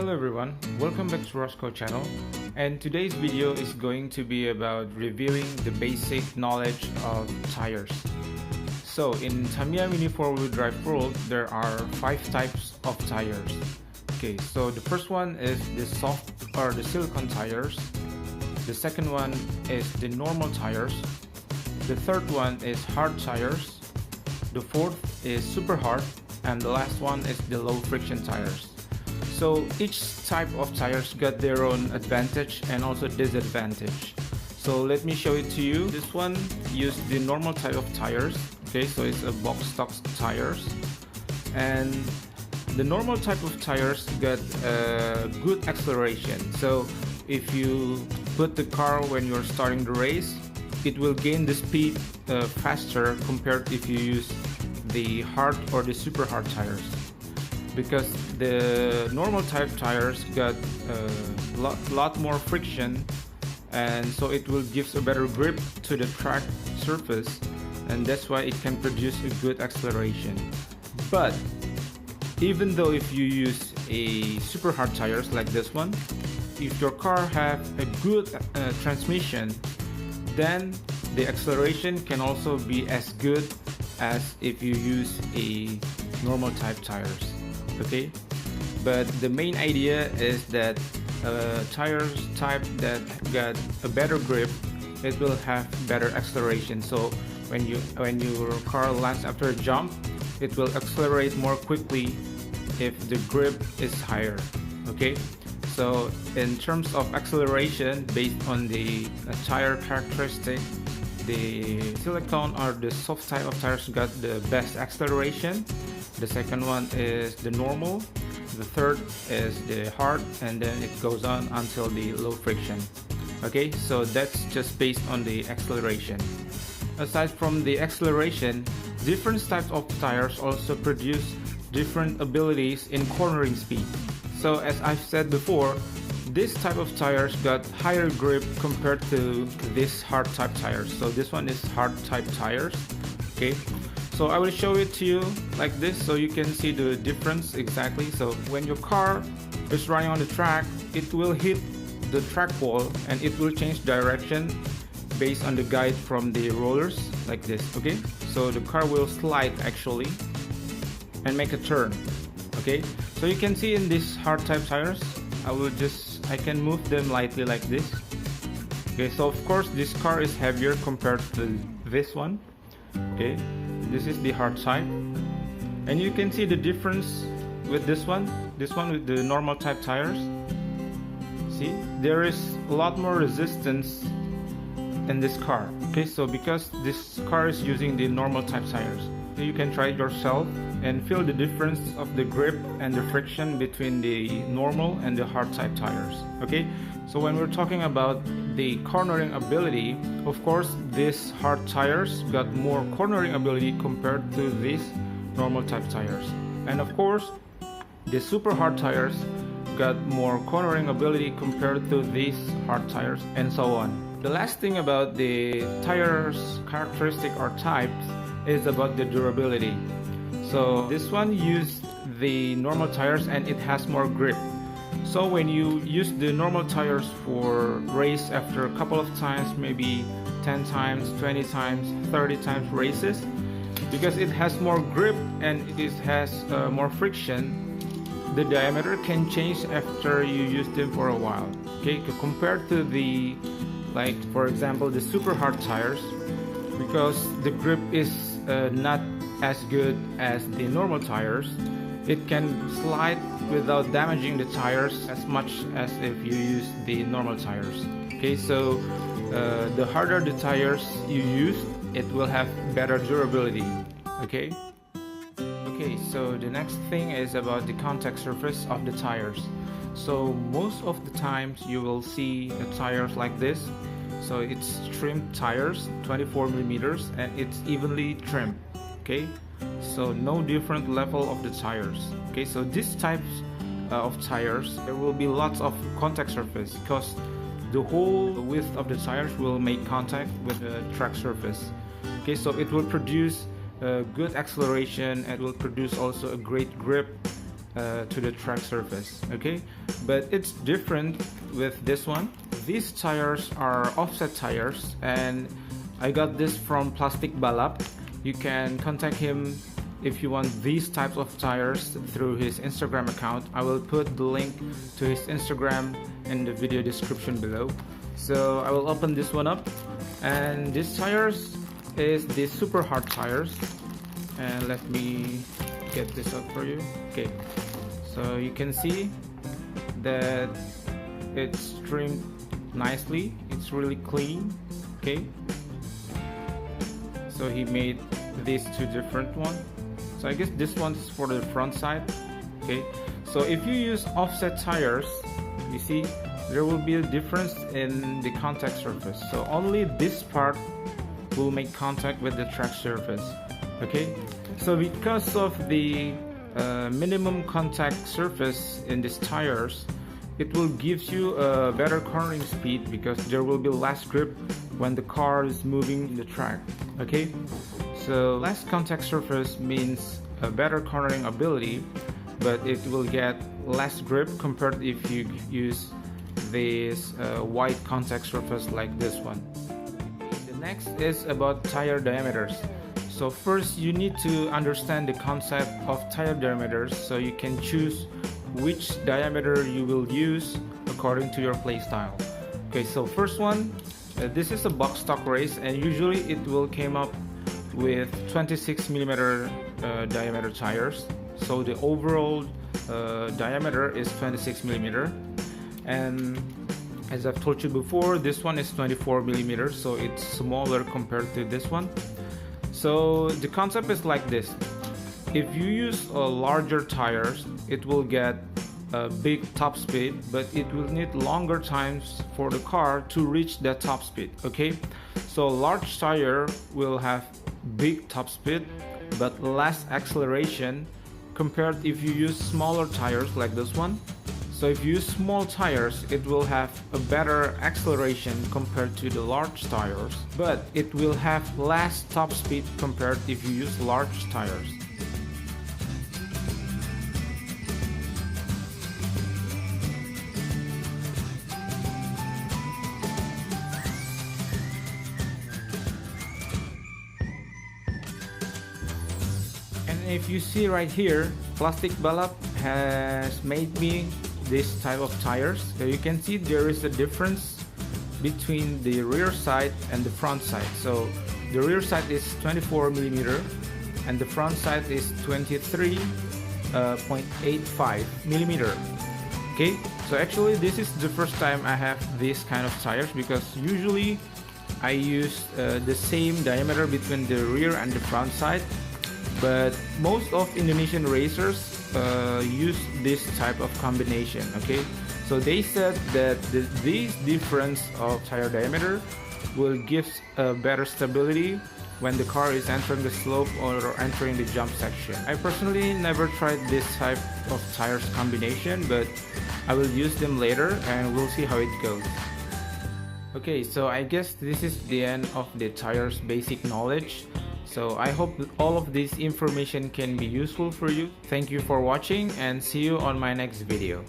Hello everyone, welcome back to Roscoe channel, and today's video is going to be about reviewing the basic knowledge of tires. So in Tamiya Mini 4-wheel drive world, there are 5 types of tires. Okay, so the first one is the soft or the silicone tires. The second one is the normal tires. The third one is hard tires. The fourth is super hard, and the last one is the low friction tires. So each type of tires got their own advantage and also disadvantage. So let me show it to you. This one used the normal type of tires. Okay, so it's a box stock tires, and the normal type of tires got good acceleration. So if you put the car when you're starting the race, it will gain the speed faster compared if you use the hard or the super hard tires, because the normal type tires got a lot more friction, and so it will give a better grip to the track surface, and that's why it can produce a good acceleration. But even though if you use a super hard tires like this one, if your car have a good transmission, then the acceleration can also be as good as if you use a normal type tires. Okay, but the main idea is that tires type that got a better grip, it will have better acceleration. So when your car lands after a jump, it will accelerate more quickly if the grip is higher. Okay, so in terms of acceleration, based on the tire characteristic, the silicone or the soft type of tires got the best acceleration. The second one is the normal, the third is the hard, and then it goes on until the low friction. Okay, so that's just based on the acceleration. Aside from the acceleration, different types of tires also produce different abilities in cornering speed. So as I've said before, this type of tires got higher grip compared to this hard type tires. So this one is hard type tires. Okay, so I will show it to you like this so you can see the difference exactly. So when your car is running on the track, it will hit the track wall and it will change direction based on the guide from the rollers like this. Okay, so the car will slide actually and make a turn. Okay, so you can see in these hard type tires, I can move them lightly like this. Okay, so of course this car is heavier compared to this one. Okay, this is the hard type, and you can see the difference with this one with the normal type tires. See, there is a lot more resistance in this car. Okay, so because this car is using the normal type tires, you can try it yourself and feel the difference of the grip and the friction between the normal and the hard type tires. Okay, so when we're talking about the cornering ability, of course these hard tires got more cornering ability compared to these normal type tires, and of course the super hard tires got more cornering ability compared to these hard tires, and so on. The last thing about the tires characteristic or types is about the durability. So this one used the normal tires and it has more grip. So when you use the normal tires for race, after a couple of times, maybe 10 times, 20 times, 30 times races, because it has more grip and it has more friction, the diameter can change after you use them for a while. Okay, compared to the, like for example, the super hard tires, because the grip is not as good as the normal tires, it can slide without damaging the tires as much as if you use the normal tires. Okay, so the harder the tires you use, it will have better durability. Okay, so the next thing is about the contact surface of the tires. So most of the times you will see the tires like this. So it's trimmed tires, 24 millimeters, and it's evenly trimmed. Okay, so no different level of the tires. Okay, so these types of tires, there will be lots of contact surface because the whole width of the tires will make contact with the track surface. Okay, so it will produce good acceleration, and will produce also a great grip to the track surface. Okay, but it's different with this one. These tires are offset tires, and I got this from Plastic Balap. You can contact him if you want these types of tires through his Instagram account. I will put the link to his Instagram in the video description below. So I will open this one up, and this tires is the super hard tires, and let me get this up for you. Okay, so you can see that it's trimmed nicely, it's really clean. Okay, so he made these two different ones. So I guess this one's for the front side. Okay, so if you use offset tires, you see there will be a difference in the contact surface. So only this part will make contact with the track surface. Okay, so because of the minimum contact surface in these tires, it will give you a better cornering speed because there will be less grip when the car is moving in the track. Okay, so less contact surface means a better cornering ability, but it will get less grip compared if you use this wide contact surface like this one. The next is about tire diameters. So first you need to understand the concept of tire diameters so you can choose which diameter you will use according to your playstyle. Okay, so first one, this is a box stock race, and usually it will came up with 26mm diameter tires. So the overall diameter is 26mm, and as I've told you before, this one is 24mm, so it's smaller compared to this one. So the concept is like this: if you use larger tires, it will get a big top speed, but it will need longer times for the car to reach that top speed. Okay, so large tire will have big top speed but less acceleration compared if you use smaller tires like this one. So if you use small tires, it will have a better acceleration compared to the large tires, but it will have less top speed compared if you use large tires. And if you see right here, Plastic Balap has made me this type of tires. So you can see there is a difference between the rear side and the front side. So the rear side is 24mm and the front side is 23.85mm. Okay, so actually this is the first time I have this kind of tires, because usually I use the same diameter between the rear and the front side, but most of Indonesian racers use this type of combination. Okay, so they said that this difference of tire diameter will give a better stability when the car is entering the slope or entering the jump section. I personally never tried this type of tires combination, but I will use them later and we'll see how it goes. Okay, so I guess this is the end of the tires basic knowledge. So I hope that all of this information can be useful for you. Thank you for watching and see you on my next video.